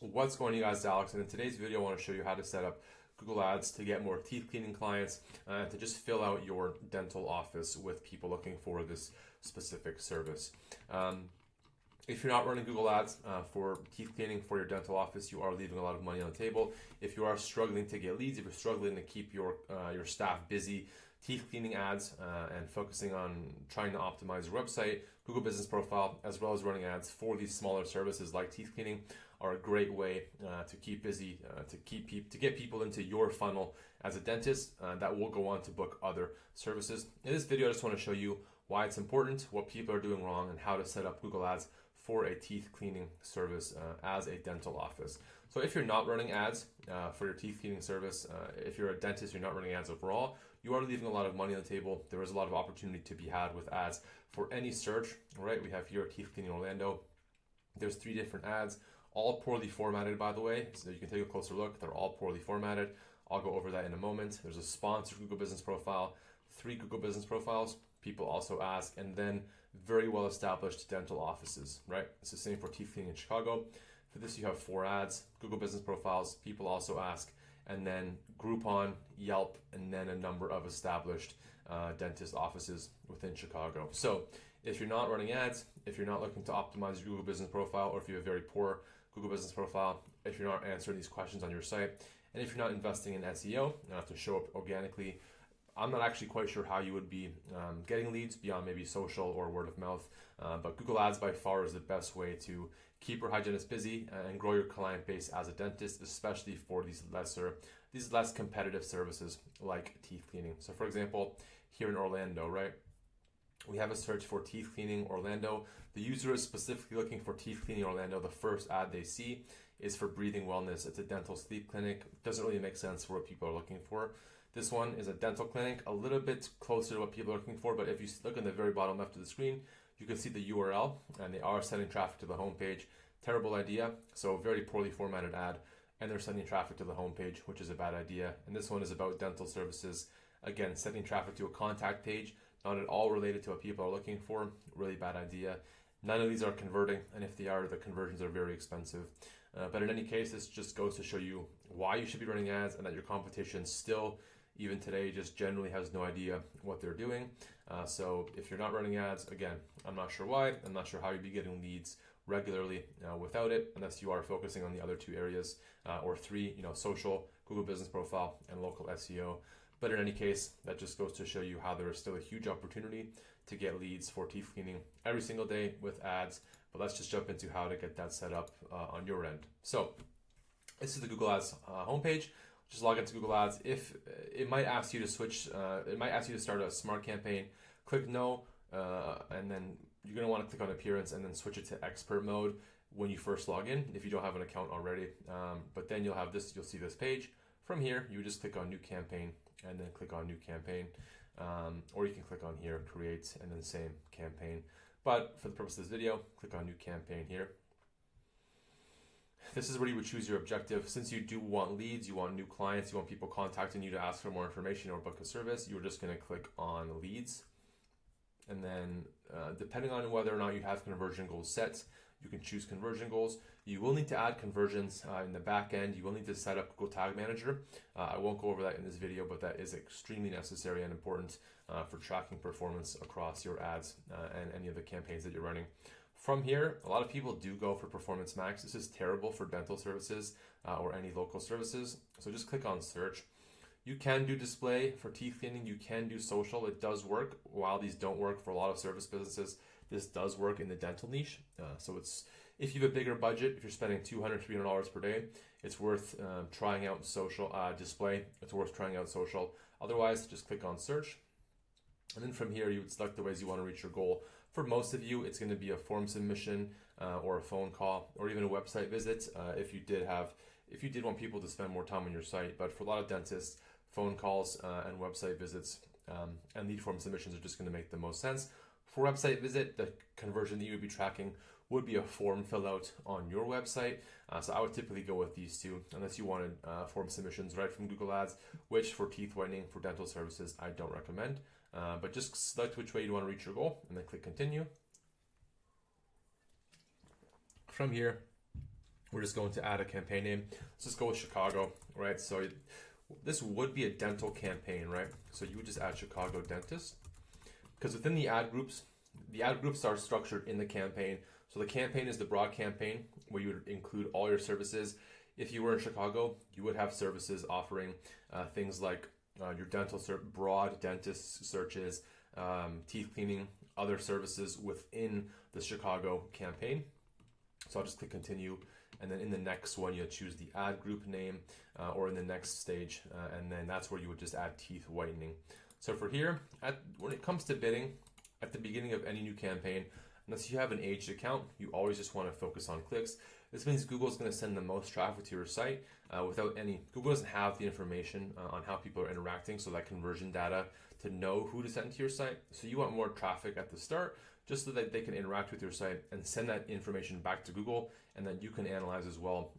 What's going on, you guys? Alex, and in today's video I want to show you how to set up Google Ads to get more teeth cleaning clients and to just fill out your dental office with people looking for this specific service. If you're not running Google Ads for teeth cleaning for your dental office, you are leaving a lot of money on the table. If you are struggling to get leads, if you're struggling to keep your staff busy, teeth cleaning ads and focusing on trying to optimize your website, Google Business Profile, as well as running ads for these smaller services like teeth cleaning are a great way to keep busy, to get people into your funnel as a dentist that will go on to book other services. In this video, I just want to show you why it's important, what people are doing wrong, and how to set up Google Ads for a teeth cleaning service as a dental office. So if you're not running ads for your teeth cleaning service, if you're a dentist, you're not running ads overall, you are leaving a lot of money on the table. There is a lot of opportunity to be had with ads for any search, right? We have here Teeth Cleaning Orlando. There's 3 different ads, all poorly formatted, by the way, so you can take a closer look. They're all poorly formatted. I'll go over that in a moment. There's a sponsored Google Business Profile, 3 Google Business Profiles. People also ask, and then very well established dental offices, right? It's the same for teeth cleaning in Chicago. For this, you have 4 ads, Google Business Profiles, people also ask, and then Groupon, Yelp, and then a number of established dentist offices within Chicago. So if you're not running ads, if you're not looking to optimize your Google Business Profile, or if you have a very poor Google Business Profile, if you're not answering these questions on your site, and if you're not investing in SEO, to show up organically, I'm not actually quite sure how you would be getting leads beyond maybe social or word of mouth, but Google Ads by far is the best way to keep your hygienist busy and grow your client base as a dentist, especially for these less competitive services like teeth cleaning. So for example, here in Orlando, right, we have a search for teeth cleaning Orlando. The user is specifically looking for teeth cleaning Orlando. The first ad they see is for breathing wellness. It's a dental sleep clinic. Doesn't really make sense for what people are looking for. This one is a dental clinic, a little bit closer to what people are looking for, but if you look in the very bottom left of the screen, you can see the URL, and they are sending traffic to the homepage. Terrible idea. So very poorly formatted ad, and they're sending traffic to the homepage, which is a bad idea. And this one is about dental services. Again, sending traffic to a contact page, not at all related to what people are looking for. Really bad idea. None of these are converting, and if they are, the conversions are very expensive. But in any case, this just goes to show you why you should be running ads, and that your competition still, even today, just generally has no idea what they're doing. So if you're not running ads, again, I'm not sure why. I'm not sure how you'd be getting leads regularly without it, unless you are focusing on the other 2 areas, or 3, social, Google Business Profile, and local SEO. But in any case, that just goes to show you how there is still a huge opportunity to get leads for teeth cleaning every single day with ads. But let's just jump into how to get that set up on your end. So this is the Google Ads homepage. Just log into Google Ads. If it might ask you to switch, it might ask you to start a smart campaign. Click no, and then you're going to want to click on appearance and then switch it to expert mode when you first log in if you don't have an account already. But then you'll see this page. From here, you just click on new campaign and then click on new campaign, or you can click on here, create, and then same campaign. But for the purpose of this video, click on new campaign here. This is where you would choose your objective. Since you do want leads, you want new clients, you want people contacting you to ask for more information or book a service, you're just going to click on leads. And then depending on whether or not you have conversion goals set, you can choose conversion goals. You will need to add conversions in the back end. You will need to set up Google Tag Manager. I won't go over that in this video, but that is extremely necessary and important for tracking performance across your ads and any of the campaigns that you're running. From here, a lot of people do go for Performance Max. This is terrible for dental services or any local services. So just click on search. You can do display for teeth cleaning. You can do social. It does work. While these don't work for a lot of service businesses, this does work in the dental niche. So it's, if you have a bigger budget, if you're spending $200, $300 per day, it's worth trying out social display. It's worth trying out social. Otherwise, just click on search. And then from here, you would select the ways you want to reach your goal. For most of you, it's going to be a form submission or a phone call or even a website visit if you did want people to spend more time on your site. But for a lot of dentists, phone calls and website visits and lead form submissions are just going to make the most sense. For website visit, the conversion that you would be tracking would be a form fill out on your website. So I would typically go with these 2, unless you wanted form submissions right from Google Ads, which for teeth whitening, for dental services, I don't recommend. But just select which way you want to reach your goal and then click continue. From here, We're just going to add a campaign name. Let's just go with Chicago, right? So this would be a dental campaign, right? So you would just add Chicago dentist, because within the ad groups are structured in the campaign. So the campaign is the broad campaign where you would include all your services. If you were in Chicago, you would have services offering things like your broad dentist searches, teeth cleaning, other services within the Chicago campaign. So I'll just click continue, and then in the next one you'll choose the ad group name, or in the next stage, and then that's where you would just add teeth whitening. So for here, when it comes to bidding, at the beginning of any new campaign, unless you have an aged account, you always just want to focus on clicks. This means Google is going to send the most traffic to your site Google doesn't have the information on how people are interacting, so that conversion data to know who to send to your site. So you want more traffic at the start, just so that they can interact with your site and send that information back to Google, and then you can analyze as well,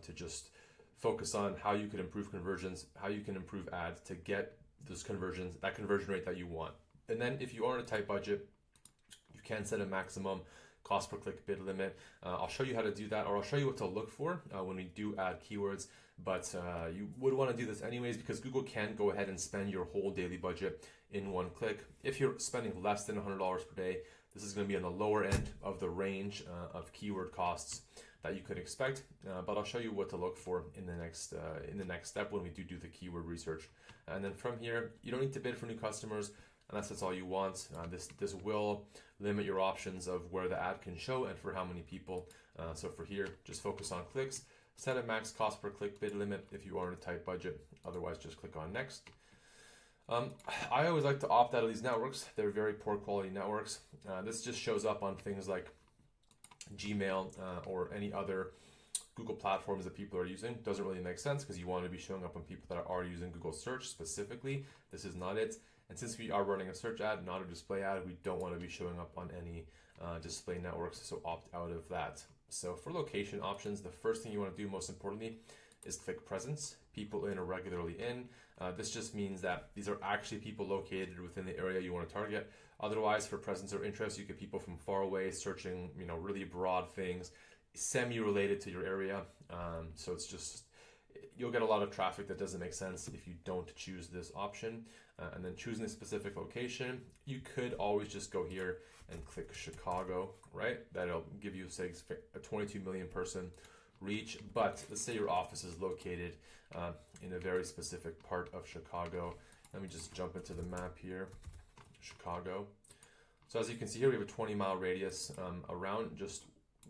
to just focus on how you can improve conversions, how you can improve ads to get those conversions, that conversion rate that you want. And then if you are on a tight budget, you can set a maximum cost per click bid limit. I'll show you how to do that, or I'll show you what to look for when we do add keywords. But you would want to do this anyways, because Google can go ahead and spend your whole daily budget in one click. If you're spending less than $100 per day, this is going to be on the lower end of the range of keyword costs that you could expect. But I'll show you what to look for in the next step when we do the keyword research. And then from here, you don't need to bid for new customers unless that's all you want. This will limit your options of where the ad can show and for how many people. So for here, just focus on clicks. Set a max cost per click bid limit if you are in a tight budget. Otherwise, just click on next. I always like to opt out of these networks. They're very poor quality networks. This just shows up on things like Gmail or any other Google platforms that people are using. Doesn't really make sense, because you want to be showing up on people that are using Google search specifically. This is not it. And since we are running a search ad, not a display ad, we don't want to be showing up on any display networks, so opt out of that. So for location options, the first thing you want to do, most importantly, is click presence, people in or regularly in. This just means that these are actually people located within the area you want to target. Otherwise, for presence or interest, you get people from far away searching, really broad things, semi-related to your area. So it's just, you'll get a lot of traffic that doesn't make sense if you don't choose this option. And then choosing a specific location, you could always just go here and click Chicago, right? That'll give you, say, a 22 million person reach. But let's say your office is located in a very specific part of Chicago. Let me just jump into the map here, Chicago. So as you can see here, we have a 20-mile radius around just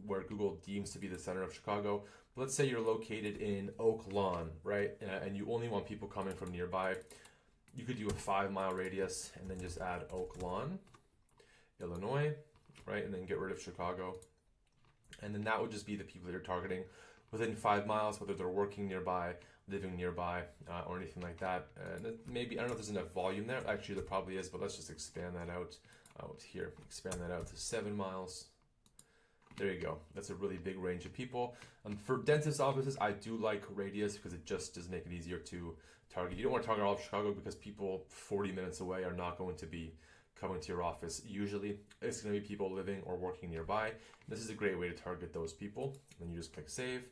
where Google deems to be the center of Chicago. But let's say you're located in Oak Lawn, right? And you only want people coming from nearby. You could do a 5-mile radius and then just add Oak Lawn, Illinois, right? And then get rid of Chicago. And then that would just be the people that you're targeting within 5 miles, whether they're working nearby, living nearby, or anything like that. And maybe, I don't know if there's enough volume there. Actually, there probably is, but let's just expand that out here. Expand that out to 7 miles. There you go. That's a really big range of people. For dentist offices, I do like radius because it just does make it easier to target. You don't want to target all of Chicago because people 40 minutes away are not going to be coming to your office. Usually, it's going to be people living or working nearby. This is a great way to target those people. Then you just click save.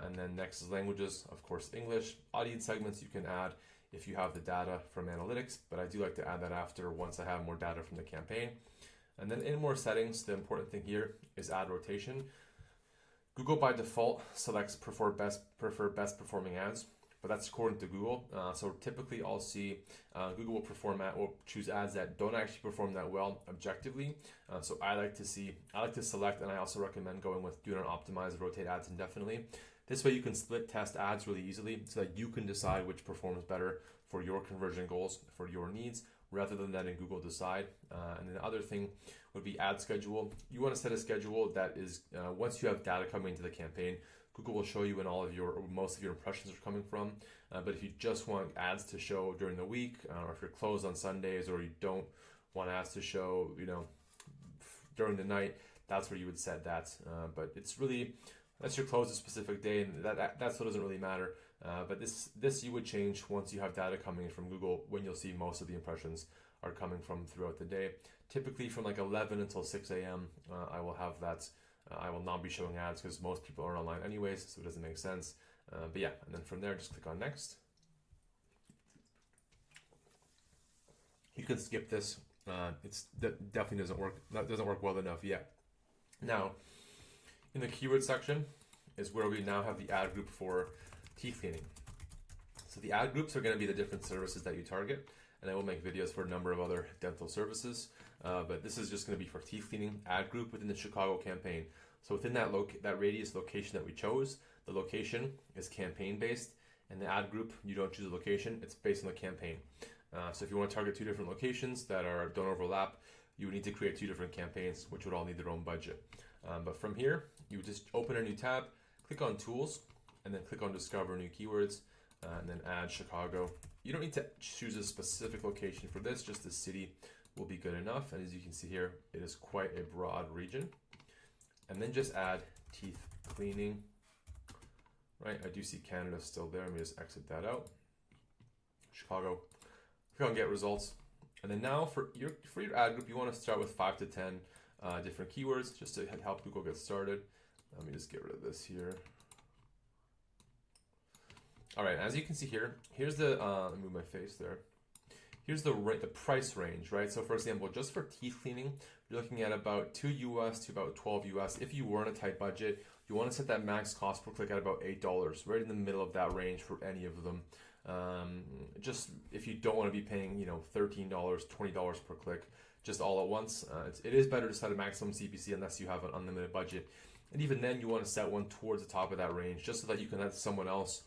And then next is languages, of course, English. Audience segments you can add if you have the data from analytics, but I do like to add that after once I have more data from the campaign. And then in more settings, the important thing here is ad rotation. Google by default selects prefer best performing ads, but that's according to Google. So typically I'll see Google will choose ads that don't actually perform that well objectively. So I like to select, and I also recommend going with do not optimize, rotate ads indefinitely. This way you can split test ads really easily so that you can decide which performs better for your conversion goals, for your needs, rather than letting Google decide. And then the other thing would be ad schedule. You want to set a schedule that is, once you have data coming into the campaign, Google will show you when most of your impressions are coming from. But if you just want ads to show during the week, or if you're closed on Sundays, or you don't want ads to show, during the night, that's where you would set that. But it's really, unless you're closed a specific day, and that still doesn't really matter. But this you would change once you have data coming in from Google, when you'll see most of the impressions are coming from throughout the day. Typically from like 11 until 6 a.m. I will have that I will not be showing ads because most people are online anyways, so it doesn't make sense. But yeah, and then from there, just click on next. You can skip this. Definitely doesn't work. That doesn't work well enough yet. Now, in the keyword section is where we now have the ad group for teeth cleaning. So the ad groups are going to be the different services that you target, and I will make videos for a number of other dental services. But this is just going to be for teeth cleaning ad group within the Chicago campaign. So within that radius location that we chose, the location is campaign based, and the ad group, you don't choose a location, it's based on the campaign. So if you want to target 2 different locations that don't overlap, you would need to create 2 different campaigns, which would all need their own budget. But from here, you would just open a new tab, click on tools, and then click on discover new keywords, and then add Chicago. You don't need to choose a specific location for this, just the city will be good enough. And as you can see here, it is quite a broad region. And then just add teeth cleaning, right? I do see Canada still there. Let me just exit that out. Chicago. Click on get results. And then now for your ad group, you want to start with 5 to 10 different keywords just to help Google get started. Let me just get rid of this here. All right, as you can see here, here's the, let me move my face there. Here's the price range, right? So for example, just for teeth cleaning, you're looking at about $2 US to about $12 US. If you were on a tight budget, you want to set that max cost per click at about $8, right in the middle of that range for any of them. Just if you don't want to be paying, $13, $20 per click, just all at once, it is better to set a maximum CPC unless you have an unlimited budget. And even then, you want to set one towards the top of that range, just so that you can let someone else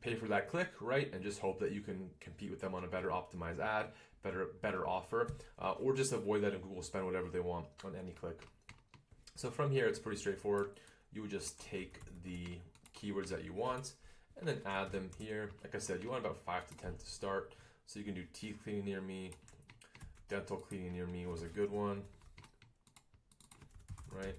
pay for that click, right? And just hope that you can compete with them on a better optimized ad, better offer, or just avoid letting Google spend whatever they want on any click. So from here, it's pretty straightforward. You would just take the keywords that you want and then add them here. Like I said, you want about 5 to 10 to start. So you can do teeth cleaning near me, dental cleaning near me was a good one, right?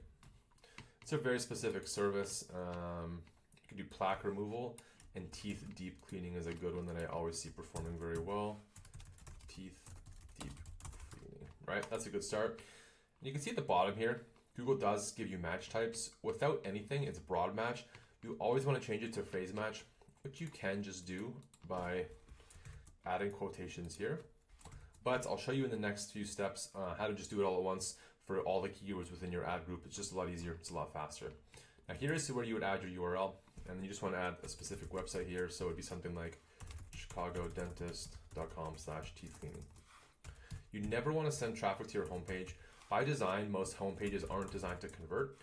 It's a very specific service. You can do plaque removal, and teeth deep cleaning is a good one that I always see performing very well. Teeth deep cleaning, right? That's a good start. And you can see at the bottom here, Google does give you match types. Without anything, it's broad match. You always want to change it to phrase match, which you can just do by adding quotations here. But I'll show you in the next few steps how to just do it all at once for all the keywords within your ad group. It's just a lot easier, it's a lot faster. Now here is where you would add your URL, and then you just want to add a specific website here. So it'd be something like chicagodentist.com/teeth cleaning. You never want to send traffic to your homepage. By design, most homepages aren't designed to convert.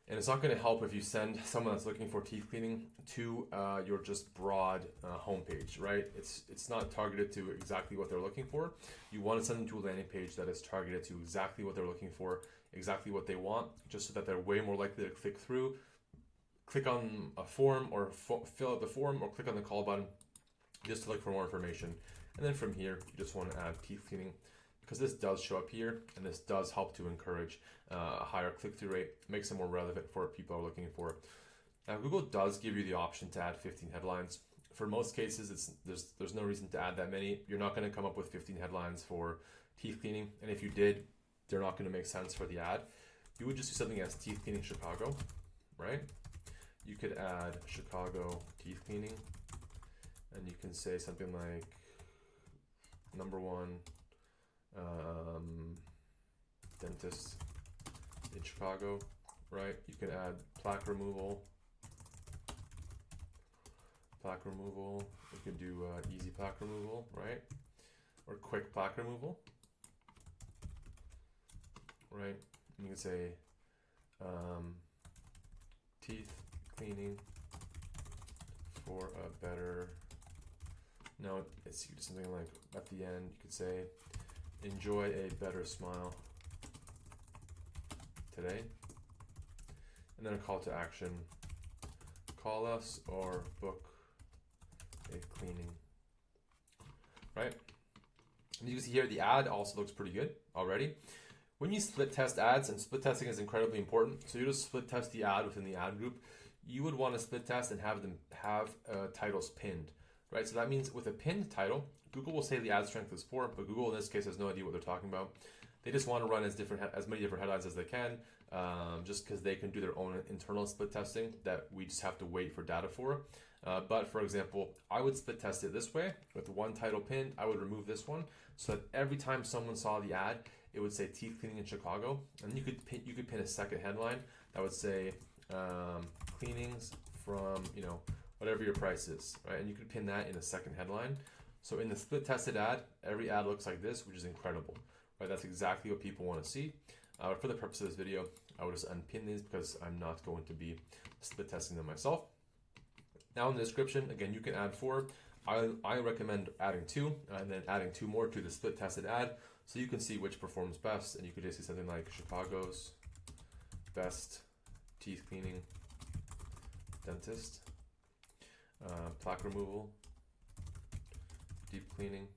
And it's not going to help if you send someone that's looking for teeth cleaning to your just broad homepage, right? It's not targeted to exactly what they're looking for. You want to send them to a landing page that is targeted to exactly what they're looking for, exactly what they want, just so that they're way more likely to click through, click on a form or fill out the form, or click on the call button just to look for more information. And then from here, you just want to add teeth cleaning, because this does show up here, and this does help to encourage a higher click-through rate, makes it more relevant for what people are looking for. Now, Google does give you the option to add 15 headlines. For most cases, there's no reason to add that many. You're not going to come up with 15 headlines for teeth cleaning, and if you did, they're not going to make sense for the ad. You would just do something as teeth cleaning Chicago, right? You could add Chicago teeth cleaning, and you can say something like #1 dentist in Chicago, right? You can add plaque removal. You can do easy plaque removal, right? Or quick plaque removal, right? And you can say teeth cleaning for a better. No, it's something like at the end you could say, enjoy a better smile today. And then a call to action, call us or book a cleaning, right? And you can see here, the ad also looks pretty good already. When you split test ads, and split testing is incredibly important, so you just split test the ad within the ad group, you would want to split test and have them have titles pinned, right? So that means with a pinned title, Google will say the ad strength is 4, but Google in this case has no idea what they're talking about. They just want to run as many different headlines as they can. just because they can do their own internal split testing that we just have to wait for data for. But for example, I would split test it this way with one title pinned. I would remove this one so that every time someone saw the ad, it would say teeth cleaning in Chicago, and you could pin a second headline that would say cleanings from whatever your price is, right? And you could pin that in a second headline. So in the split tested ad, every ad looks like this, which is incredible, right? That's exactly what people want to see. For the purpose of this video, I would just unpin these because I'm not going to be split testing them myself. Now in the description, again, you can add 4. I recommend adding 2 and then adding 2 more to the split tested ad so you can see which performs best. And you could just see something like Chicago's best teeth cleaning dentist, plaque removal, deep cleaning,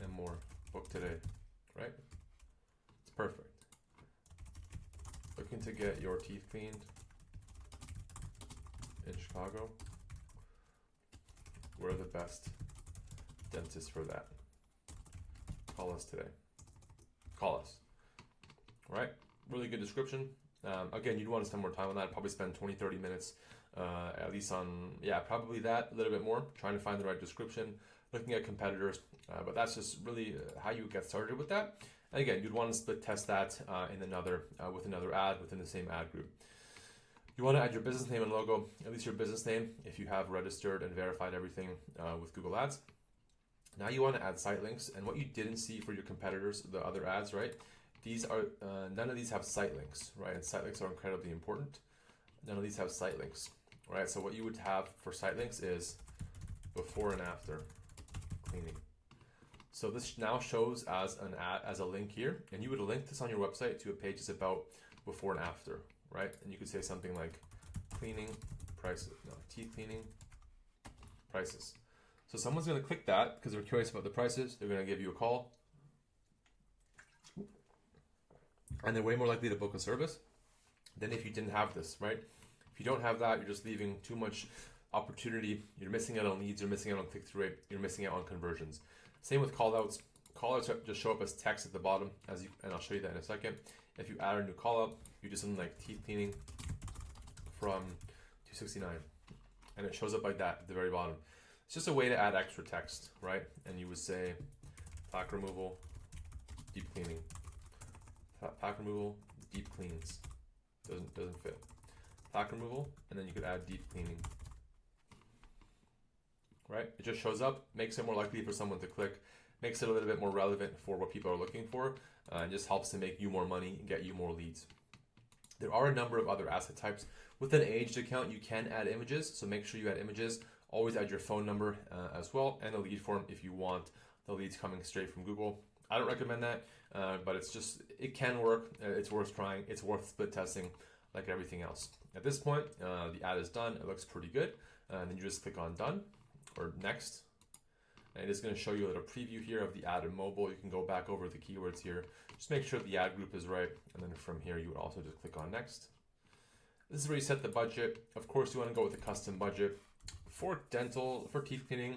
and more. Book today, right? It's perfect. Looking to get your teeth cleaned in Chicago? We're the best dentists for that. Call us today. Call us. All right? Really good description. Again, you'd want to spend more time on that. Probably spend 20-30 minutes at least on, probably that, a little bit more, trying to find the right description, looking at competitors. But that's just really how you get started with that. And again, you'd want to split test that with another ad within the same ad group. You want to add your business name and logo, at least your business name, if you have registered and verified everything with Google Ads. Now you want to add site links, and what you didn't see for your competitors, the other ads, right? These are none of these have site links, right? And site links are incredibly important. None of these have site links, right? So what you would have for site links is before and after cleaning. So this now shows as an ad, as a link here, and you would link this on your website to a page that's about before and after, right? And you could say something like cleaning prices, teeth cleaning prices. So someone's going to click that because they're curious about the prices. They're going to give you a call, and they're way more likely to book a service than if you didn't have this, right? If you don't have that, you're just leaving too much opportunity. You're missing out on leads. You're missing out on click-through rate. You're missing out on conversions. Same with callouts. Callouts just show up as text at the bottom, and I'll show you that in a second. If you add a new callout, you do something like teeth cleaning from $269, and it shows up like that at the very bottom. It's just a way to add extra text, right? And you would say plaque removal, deep cleaning. Plaque removal, deep cleans. Doesn't fit. Plaque removal, and then you could add deep cleaning. Right? It just shows up, makes it more likely for someone to click, makes it a little bit more relevant for what people are looking for, and just helps to make you more money and get you more leads. There are a number of other asset types. With an aged account, you can add images, so make sure you add images. Always add your phone number as well, and a lead form if you want the leads coming straight from Google. I don't recommend that, but it can work. It's worth trying. It's worth split testing like everything else. At this point, the ad is done. It looks pretty good. And then you just click on done or next. And it is going to show you a little preview here of the ad in mobile. You can go back over the keywords here. Just make sure the ad group is right. And then from here, you would also just click on next. This is where you set the budget. Of course, you want to go with a custom budget. For teeth cleaning,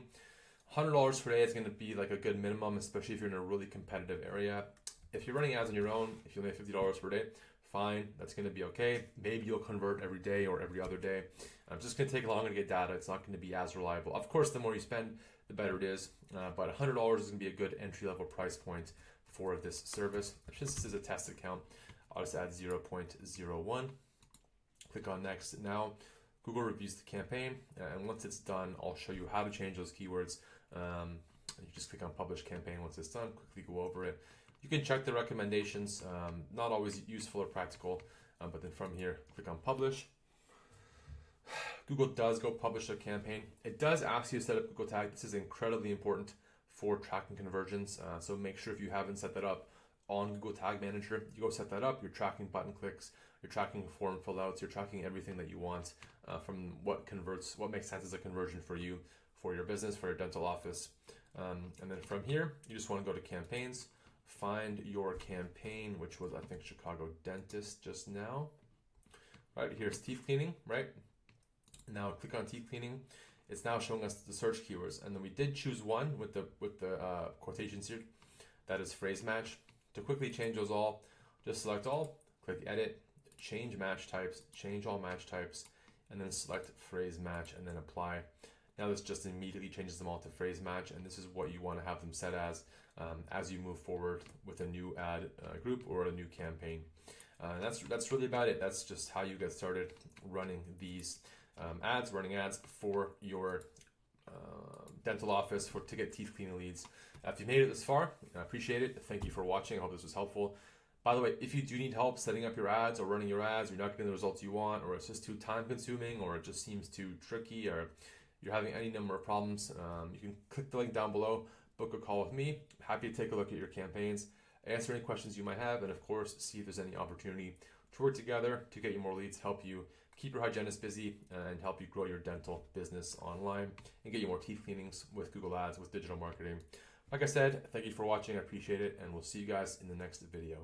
$100 per day is going to be like a good minimum, especially if you're in a really competitive area. If you're running ads on your own, if you only have $50 per day, fine, that's going to be okay. Maybe you'll convert every day or every other day. It's just going to take longer to get data. It's not going to be as reliable. Of course, the more you spend, the better it is. But $100 is going to be a good entry-level price point for this service. Since this is a test account, I'll just add 0.01. Click on next. Now, Google reviews the campaign, and once it's done, I'll show you how to change those keywords. You just click on publish campaign. Once it's done, quickly go over it. You can check the recommendations, not always useful or practical, but then from here, click on publish. Google does go publish a campaign. It does ask you to set up Google Tag. This is incredibly important for tracking conversions. So make sure if you haven't set that up on Google Tag Manager, you go set that up. You're tracking button clicks, you're tracking form fill outs, you're tracking everything that you want from what converts, what makes sense as a conversion for you, for your business, for your dental office. And then from here, you just want to go to campaigns, find your campaign, which was, I think, Chicago Dentist just now. Right, here's teeth cleaning, right? Now click on teeth cleaning. It's now showing us the search keywords. And then we did choose one with the quotations here. That is phrase match. To quickly change those all, just select all, click edit, change match types, change all match types, and then select phrase match and then apply. Now this just immediately changes them all to phrase match, and this is what you want to have them set as you move forward with a new ad group or a new campaign. That's really about it. That's just how you get started running these running ads for your dental office to get teeth cleaning leads. If you made it this far, I appreciate it. Thank you for watching. I hope this was helpful. By the way, if you do need help setting up your ads or running your ads, you're not getting the results you want, or it's just too time consuming, or it just seems too tricky, or you're having any number of problems, you can click the link down below, book a call with me. Happy to take a look at your campaigns, answer any questions you might have, and of course, see if there's any opportunity to work together to get you more leads, help you keep your hygienist busy, and help you grow your dental business online and get you more teeth cleanings with Google Ads, with digital marketing. Like I said, thank you for watching. I appreciate it, and we'll see you guys in the next video.